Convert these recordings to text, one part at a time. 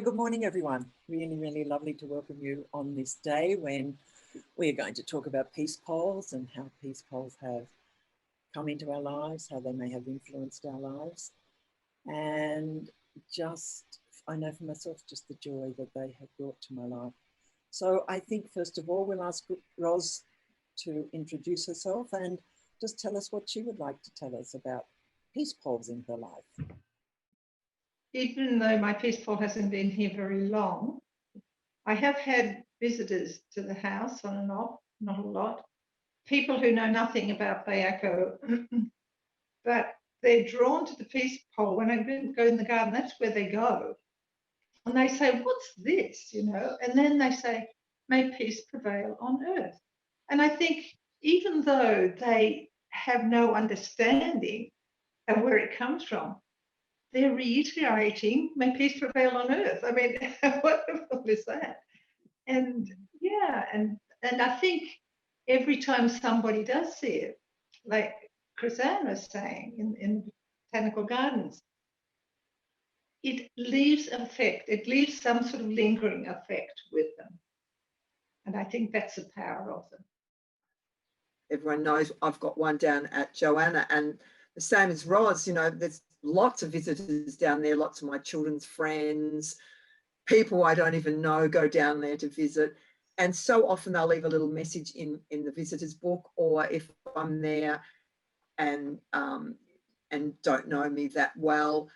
good morning, everyone. Really, really lovely to welcome you on this day when we're going to talk about peace polls and how peace polls have come into our lives, how they may have influenced our lives. And just, I know for myself, just the joy that they have brought to my life. So I think, first of all, we'll ask Ros to introduce herself and just tell us what she would like to tell us about peace polls in her life. Even though my peace poll hasn't been here very long, I have had visitors to the house on and off, not a lot, people who know nothing about Bayako, but they're drawn to the peace poll. When I go in the garden, that's where they go. And they say, what's this, you know? And then they say, may peace prevail on earth. And I think even though they have no understanding of where it comes from, they're reiterating, may peace prevail on earth. I mean, what is that? And yeah, and I think every time somebody does see it, like Chrysanne was saying in Botanical Gardens, it leaves an effect, it leaves some sort of lingering effect with them. And I think that's the power of them. Everyone knows I've got one down at Joanna, and the same as Ros, you know, there's lots of visitors down there, lots of my children's friends, people I don't even know go down there to visit. And so often they'll leave a little message in the visitor's book, or if I'm there and don't know me that well,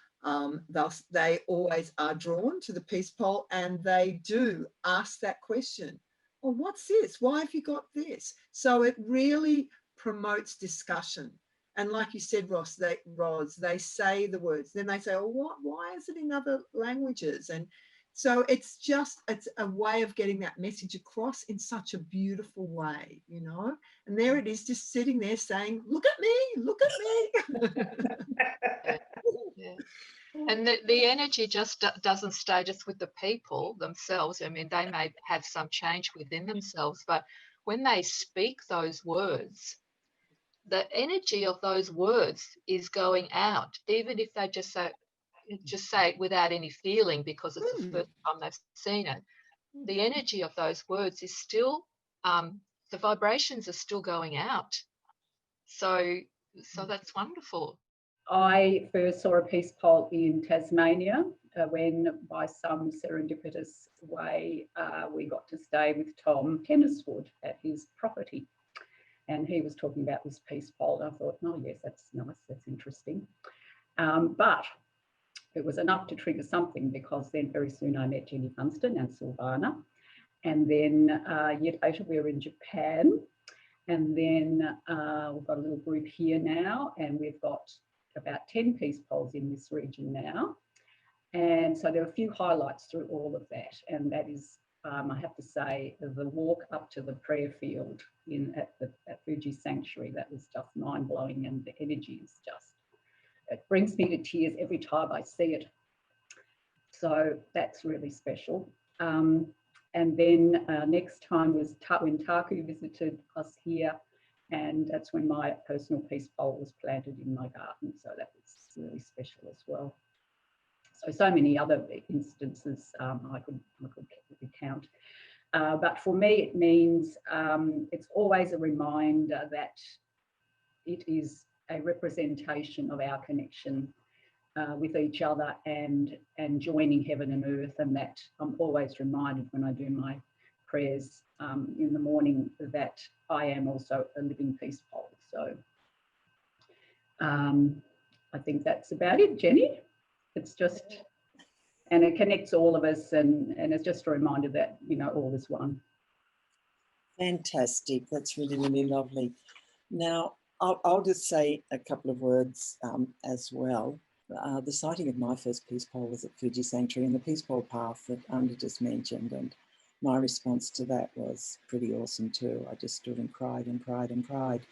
they always are drawn to the peace poll, and they do ask that question. Well, what's this? Why have you got this? So it really promotes discussion. And like you said, Ros, they say the words. Then they say, oh, why is it in other languages? And so it's a way of getting that message across in such a beautiful way, you know? And there it is, just sitting there saying, look at me, look at me. Yeah. And the energy just doesn't stay just with the people themselves. I mean, they may have some change within themselves, but when they speak those words, the energy of those words is going out, even if they just say it without any feeling because it's the first time they've seen it. The energy of those words is still, the vibrations are still going out. So that's wonderful. I first saw a peace poll in Tasmania when, by some serendipitous way, we got to stay with Tom Tenniswood at his property. And he was talking about this peace poll. I thought, oh, yes, that's nice, that's interesting. But it was enough to trigger something, because then very soon I met Jenny Funston and Silvana. And then a year later, we were in Japan. And then we've got a little group here now, and we've got about 10 peace polls in this region now. And so there are a few highlights through all of that. And that is, I have to say, the walk up to the prayer field at Fuji Sanctuary, that was just mind-blowing, and the energy is just, it brings me to tears every time I see it. So that's really special. And then next time was when Taku visited us here, and that's when my personal peace pole was planted in my garden. So that was really special as well. So many other instances I could recount. But for me, it means it's always a reminder that it is a representation of our connection with each other and joining heaven and earth, and that I'm always reminded when I do my prayers in the morning that I am also a living peace pole. So I think that's about it, Jenny. It's just, and it connects all of us, and it's just a reminder that, you know, all is one. Fantastic. That's really, really lovely. Now, I'll just say a couple of words as well. The sighting of my first peace pole was at Fuji Sanctuary, and the peace pole path that Andrew just mentioned, and my response to that was pretty awesome too. I just stood and cried and cried and cried.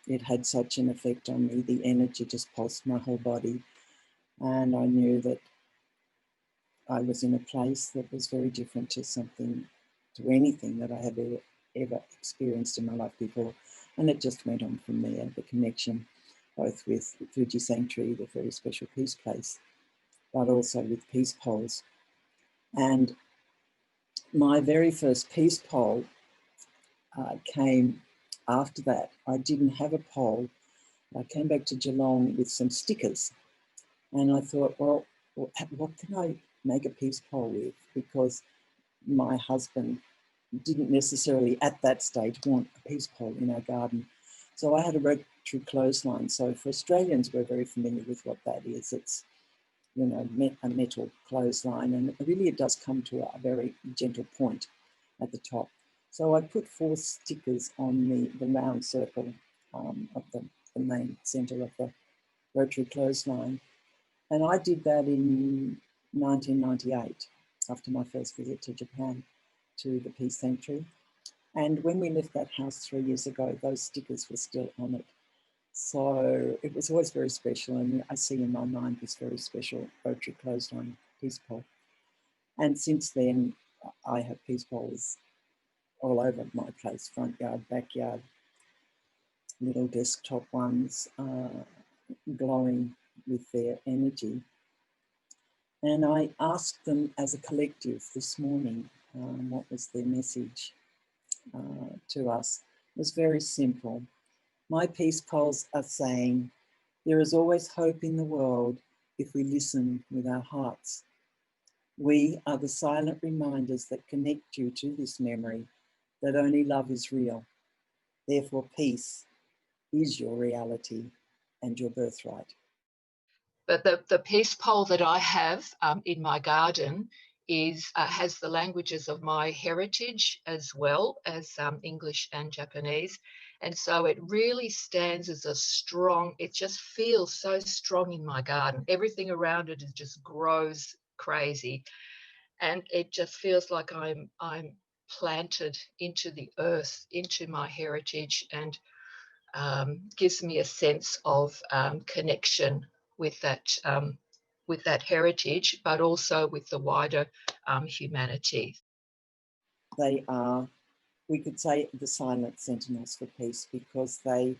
It had such an effect on me. The energy just pulsed my whole body, and I knew that I was in a place that was very different to anything that I had ever experienced in my life before. And it just went on from there, the connection, both with Fuji Sanctuary, the very special peace place, but also with peace poles. And my very first peace pole came after that. I didn't have a pole. I came back to Geelong with some stickers, and I thought, well, what can I make a peace pole with? Because my husband didn't necessarily at that stage want a peace pole in our garden. So I had a rotary clothesline. So for Australians, we're very familiar with what that is. It's, you know, a metal clothesline, and really it does come to a very gentle point at the top. So I put 4 stickers on the round circle of the main centre of the rotary clothesline. And I did that in 1998, after my first visit to Japan, to the Peace Sanctuary. And when we left that house 3 years ago, those stickers were still on it. So it was always very special, and I see in my mind this very special rotary clothesline peace pole. And since then, I have peace poles all over my place, front yard, backyard, little desktop ones, glowing with their energy. And I asked them as a collective this morning, what was their message to us. It was very simple. My peace poles are saying, there is always hope in the world if we listen with our hearts. We are the silent reminders that connect you to this memory that only love is real. Therefore, peace is your reality and your birthright. But the peace pole that I have in my garden has the languages of my heritage as well as English and Japanese. And so it really stands as a strong, it just feels so strong in my garden. Everything around it just grows crazy. And it just feels like I'm planted into the earth, into my heritage, and gives me a sense of connection with that heritage, but also with the wider humanity. They are, we could say, the silent sentinels for peace, because they're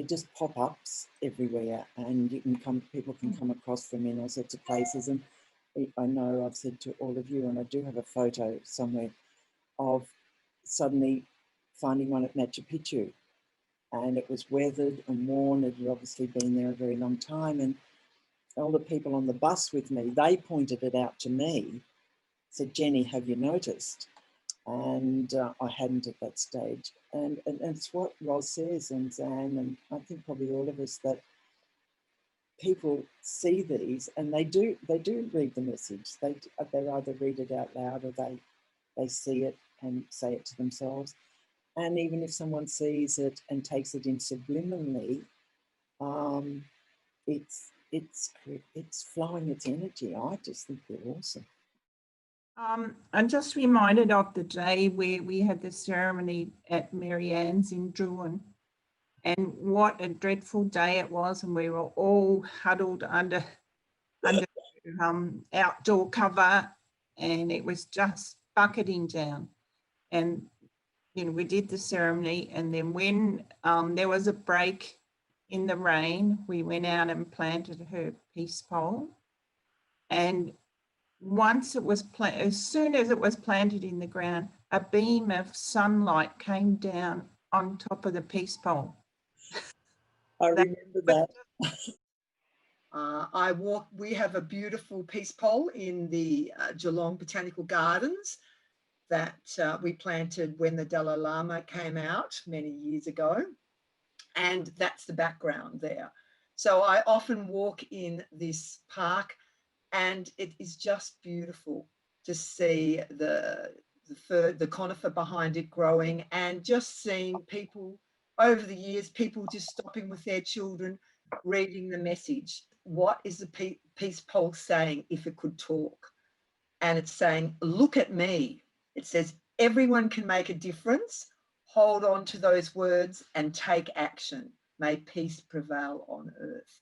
just pop-ups everywhere, and people can come across them in all sorts of places. And I know I've said to all of you, and I do have a photo somewhere of suddenly finding one at Machu Picchu, and it was weathered and worn. It had obviously been there a very long time, and all the people on the bus with me, they pointed it out to me, said, Jenny, have you noticed? And I hadn't at that stage. And it's what Ros says, and Zan, and I think probably all of us, that people see these and they do read the message. They either read it out loud, or they see it and say it to themselves. And even if someone sees it and takes it in subliminally, it's flowing its energy. I just think they're awesome. I'm just reminded of the day where we had the ceremony at Mary Ann's in Druin, and what a dreadful day it was, and we were all huddled under outdoor cover, and it was just bucketing down. And you know, we did the ceremony, and then when there was a break in the rain, we went out and planted her peace pole. And once it was as soon as it was planted in the ground, a beam of sunlight came down on top of the peace pole. I remember that. We have a beautiful peace pole in the Geelong Botanical Gardens that we planted when the Dalai Lama came out many years ago. And that's the background there. So I often walk in this park, and it is just beautiful to see the conifer behind it growing, and just seeing people over the years, people just stopping with their children, reading the message. What is the peace pole saying if it could talk? And it's saying, look at me. It says, everyone can make a difference. Hold on to those words and take action. May peace prevail on earth.